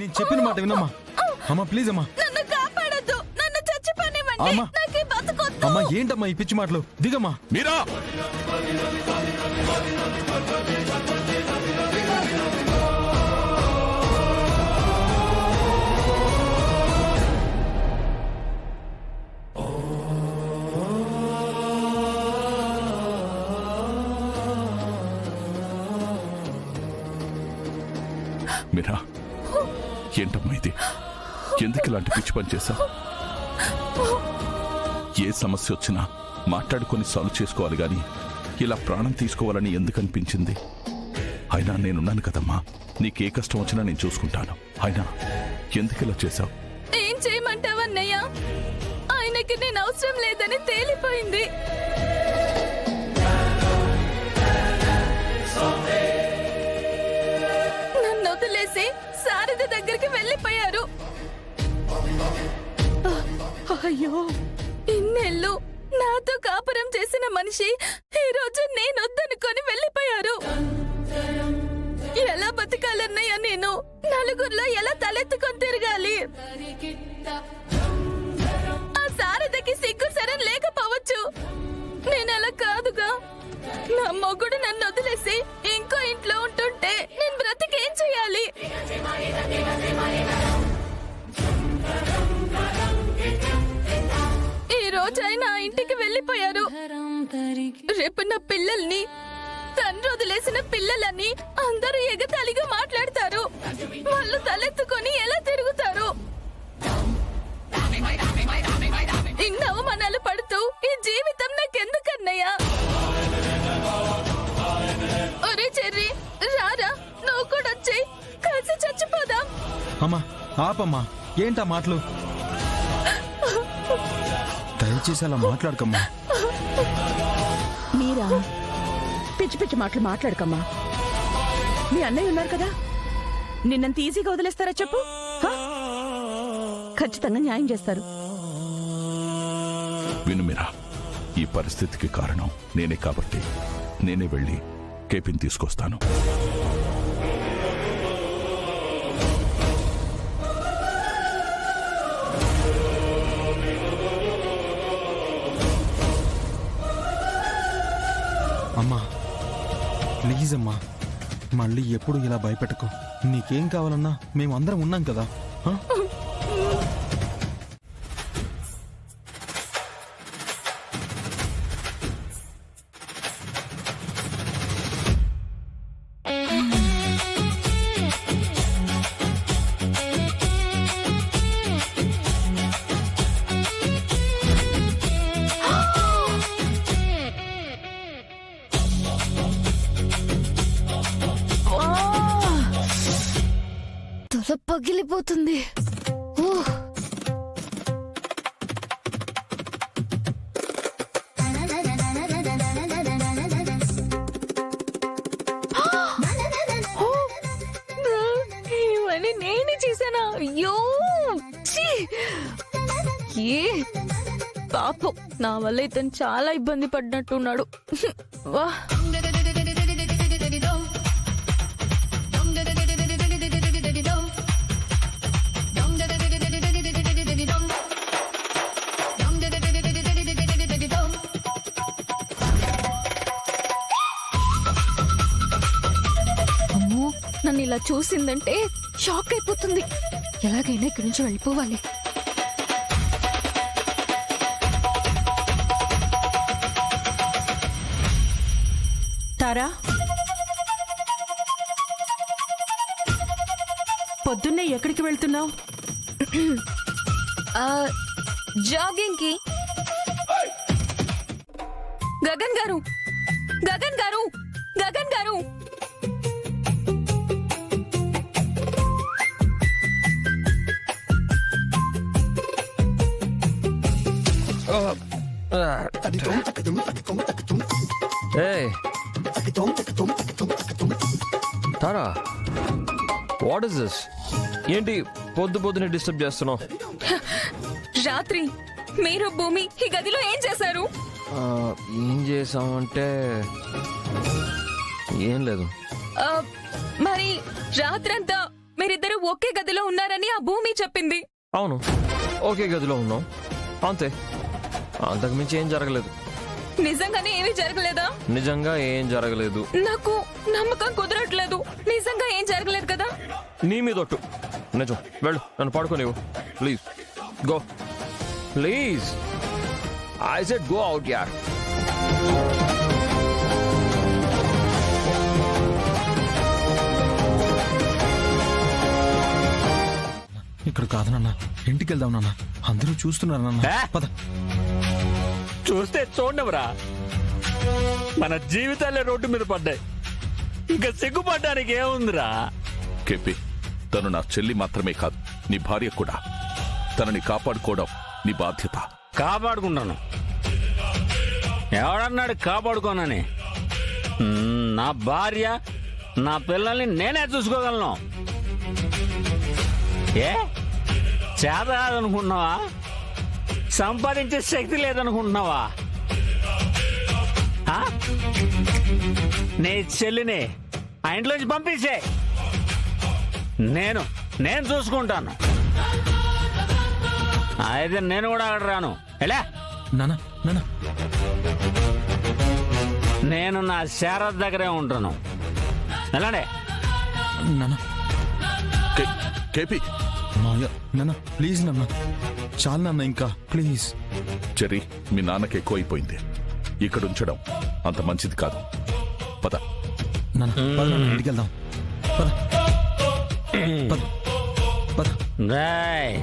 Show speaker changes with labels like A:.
A: నేను చెప్పిన మాట వినమ్మా. అమ్మా ప్లీజ్ అమ్మా.
B: నన్ను కాపాడొద్దు. నన్ను చచ్చిపోనివ్వండి.
A: అమ్మా.
B: నాకు ఈ బతుకొద్దు.
A: అమ్మా ఏంటమ్మా ఈ పిచ్చి మాటలు? దిగమ్మా.
C: మీరా మీరా ఏంటమ్మా ఇది? ఎందుకు ఇలాంటి పిచ్చి పని చేశావు? ఏ సమస్య వచ్చినా మాట్లాడుకొని సాల్వ్ చేసుకోవాలి గాని ఇలా ప్రాణం తీసుకోవాలని ఎందుకు అనిపించింది? అయినా నేనున్నాను కదమ్మా, నీకే కష్టం వచ్చినా నేను చూసుకుంటాను. అయినా ఎందుకు ఇలా చేశావు?
B: ఏం చేయమంటావన్నయ్య? ఆయనకి నేను అవసరం లేదని తేలిపోయింది. నన్ను వదిలేసి శారద దగ్గరికి వెళ్ళిపోయారు. అయ్యో, ఇన్నేళ్ళు నాతో కాపురం చేసిన మనిషి ఈ రోజు నేనొద్దనుకొని వెళ్ళిపోయారు. ఎలా బతకాలన్నయ్య? నేను నలుగురిలో ఎలా తలెత్తుకొని తిరగాలి? ఆ శారదకి సిగ్గు సరం లేకపోవచ్చు, నేనలా కాదుగా. నా మొగుడు నన్ను వదిలేసి ఇంకో ఇంట్లో ఉంటుంటే నేను బ్రతికేం చెయ్యాలి? ఈ రోజు ఆయన ఆ ఇంటికి వెళ్ళిపోయారు. రేపు నా పిల్లల్ని, తండ్రి వదిలేసిన పిల్లలని అందరూ ఎగతాళిగా మాట్లాడతారు. వాళ్ళు తలెత్తుకొని ఎలా తిరుగుతారు? ఇన్ని అవమానాలు పడుతూ ఈ జీవితం నాకెందుకన్నయ్యా? ఒరే చెర్రి, రారా, నువ్వు కూడా వచ్చేయ్, కలిసి చచ్చిపోదాం.
A: అమ్మా ఆపమ్మా, ఏంటా మాటలు? దయచేసి అలా మాట్లాడకమ్మా.
D: మీరా పిచ్చి పిచ్చి మాటలు మాట్లాడకమ్మా. మీ అన్నయ్య ఉన్నారు కదా, నిన్నంత ఈజీగా వదిలేస్తారా చెప్పు? ఖచ్చితంగా న్యాయం చేస్తారు.
C: విను మీరా, ఈ పరిస్థితికి కారణం నేనే కాబట్టి నేనే వెళ్ళి కేపిని తీసుకొస్తాను.
A: అమ్మా ప్లీజ్ అమ్మా, మళ్ళీ ఎప్పుడు ఇలా భయపెట్టకు. నీకేం కావాలన్నా మేమందరం ఉన్నాం కదా. ఆ?
B: తల పగిలిపోతుంది. ఇవన్నీ నేనే చేశానా? అయ్యో ఏ పాపం, నా వల్ల ఇతను చాలా ఇబ్బంది పడినట్టున్నాడు. వా నన్ను ఇలా చూసిందంటే షాక్ అయిపోతుంది. ఎలాగైనా ఇక్కడి నుంచి వెళ్ళిపోవాలి.
D: తారా, పొద్దున్నే ఎక్కడికి వెళ్తున్నావు?
B: జాగింగ్ కి. గగన్ గారు, గగన్ గారు, గగన్ గారు,
E: తారా, వాట్ ఇస్ దిస్? ఏంటి పొద్దునే డిస్టర్బ్ చేస్తున్నావు?
B: రాత్రి మీరు భూమి ఈ గదిలో ఏం చేశారు?
E: ఏం చేసామంటే ఏం లేదు.
B: మరి రాత్రంతా మీరిద్దరు ఒకే గదిలో ఉన్నారని ఆ భూమి చెప్పింది.
E: అవును, ఒకే గదిలో ఉన్నాం అంతే. అంతకు మించి ఏం జరగలేదు.
B: నిజంగానే ఏమీ జరగలేదా?
E: నిజంగా ఏం జరగలేదు.
B: నాకు నమ్మకం కుదరట్లేదు. నిజంగా ఏం జరగలేదు కదా?
E: నీ మీద ఒట్టు. నిజం. వెళ్ళు, నన్ను పడుకోనివ్వు please. Go please. I said go out యార్.
A: ఇక్కడ కాదు నాన్న, ఇంటికి వెళ్దాం నాన్న. అందరూ చూస్తున్నారు నాన్న.
F: ఏ?
A: పద.
F: చూస్తే చూడవరా, మన జీవితాలే రోడ్డు మీద పడ్డాయి. ఇంకా సిగ్గుపడ్డానికి ఏముందిరా?
C: కేపీ, తను నా చెల్లి మాత్రమే కాదు, నీ భార్య కూడా. తనని కాపాడుకోవడం నీ బాధ్యత.
F: కాపాడుకుంటాను. ఎవడన్నాడు కాపాడుకోనని? నా భార్య, నా పిల్లల్ని నేనే చూసుకోగలను. ఏ చేత కాదనుకుంటున్నావా? సంపాదించే శక్తి లేదనుకుంటున్నావా? ఆ? నీ చెల్లిని ఆ ఇంట్లోంచి పంపించే. నేను చూసుకుంటాను. అయితే నేను కూడా అక్కడ రాను. ఎలా?
A: నాన్న నాన్న
F: నేను నా శారద దగ్గరే ఉంటాను. ఎలాండే?
A: నాన్న
C: కేపీ,
A: మాయ నాన్న ప్లీజ్ నాన్న, చాలు నాన్న ఇంకా ప్లీజ్.
C: చెర్రీ, మీ నాన్నకి ఎక్కువైపోయింది. ఇక్కడ ఉంచడం అంత మంచిది కాదు. పద.
A: నాన్న పద నాన్న, ఇంటికి వెళ్దాం. పద పద పద.
F: రేయ్.